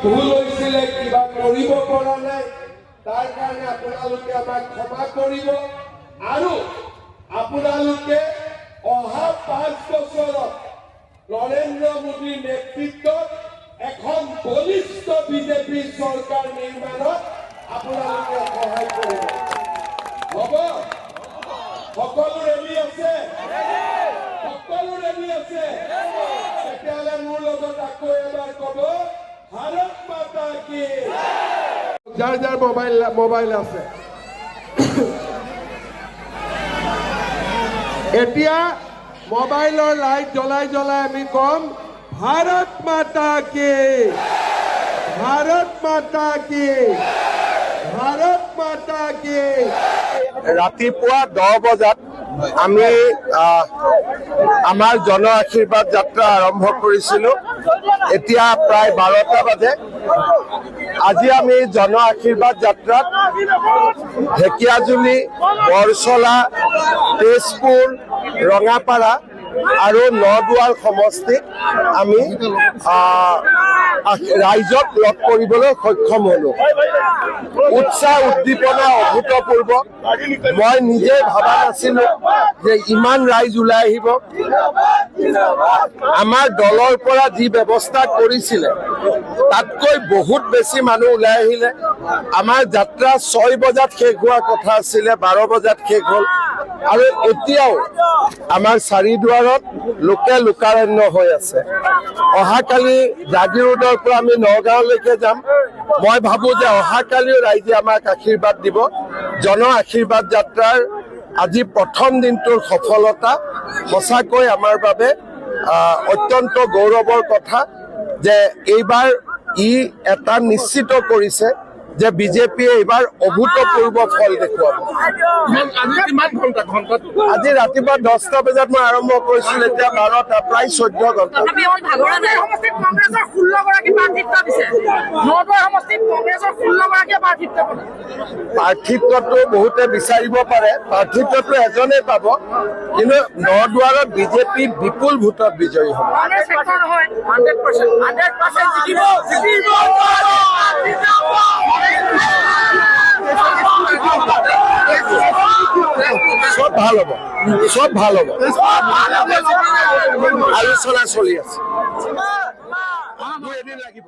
ভুল হৈছিলে কিবা কৰিব পৰা নাই তাৰ কাৰণে আপোনালোকে আমাক ক্ষমা কৰিব আৰু আপোনালোকে অহা 5 বছৰত নৰেন্দ্ৰ মোদীৰ নেতৃত্বত এখন বলিষ্ঠ বিজেপি চৰকাৰ নিৰ্মাণত আপোনালোকে সহায় কৰিব হ'ব সকলো ৰেডি আছে তেতিয়াহ'লে মোৰ লগত আকৌ এবাৰ ক'ব ভাৰত মাতা কি যাৰ যাৰ মোবাইল আছে এতিয়া মোবাইলৰ লাইট জ্বলাই আমি কম ভাৰত মাতা কি ভাৰত মাতা কি ভাৰত মাতা কি। ৰাতিপুৱা 10 বজাত আমি আমাৰ জন আশীৰ্বাদ যাত্ৰা আৰম্ভ কৰিছিলো এতিয়া প্ৰায় 12টা বাজে আজি আমি জন আশীৰ্বাদ যাত্ৰাত ঢেকিয়াজুলি বৰচলা তেজপুৰ ৰঙাপাৰা আৰু নদুৱাৰ সমষ্টিত আমি ৰাইজক লগ কৰিবলৈ সক্ষম হলো উৎসাহ উদ্দীপনা অভূতপূৰ্ব মই নিজে ভাবা নাছিলো যে ইমান ৰাইজ ওলাই আহিব আমাৰ দলৰ পৰা যি ব্যৱস্থা কৰিছিলে তাতকৈ বহুত বেছি মানুহ ওলাই আহিলে আমাৰ যাত্ৰা 6 বজাত শেষ হোৱাৰ কথা আছিলে 12 বজাত শেষ হ'ল আৰু এতিয়াও আমাৰ চাৰিদুৱাৰত লোকে লোকাৰণ্য হৈ আছে অহাকালি জাগিৰোডৰ পৰা আমি নগাঁওলৈকে যাম মই ভাবো যে অহাকালিও ৰাইজে আমাক আশীৰ্বাদ দিব জন আশীৰ্বাদ যাত্ৰাৰ আজি প্ৰথম দিনটোৰ সফলতা সঁচাকৈ আমাৰ বাবে অত্যন্ত গৌৰৱৰ কথা যে এইবাৰ ই এটা নিশ্চিত কৰিছে যে বিজেপিয়ে এইবাৰ অভূতপূৰ্ব ফল দেখুৱাব আজি ৰাতিপুৱা 10টা বজাত মই আৰম্ভ কৰিছিলো এতিয়া 12টা প্ৰায় 14 ঘণ্টা প্ৰাৰ্থিত্বটো বহুতে বিচাৰিব পাৰে প্ৰাৰ্থিত্বটো এজনে পাব কিন্তু নদুৱাৰত বিজেপি বিপুল ভোটত বিজয়ী হ'ব সব ভাল হ'ব আলোচনা চলি আছে 2 এদিন লাগিব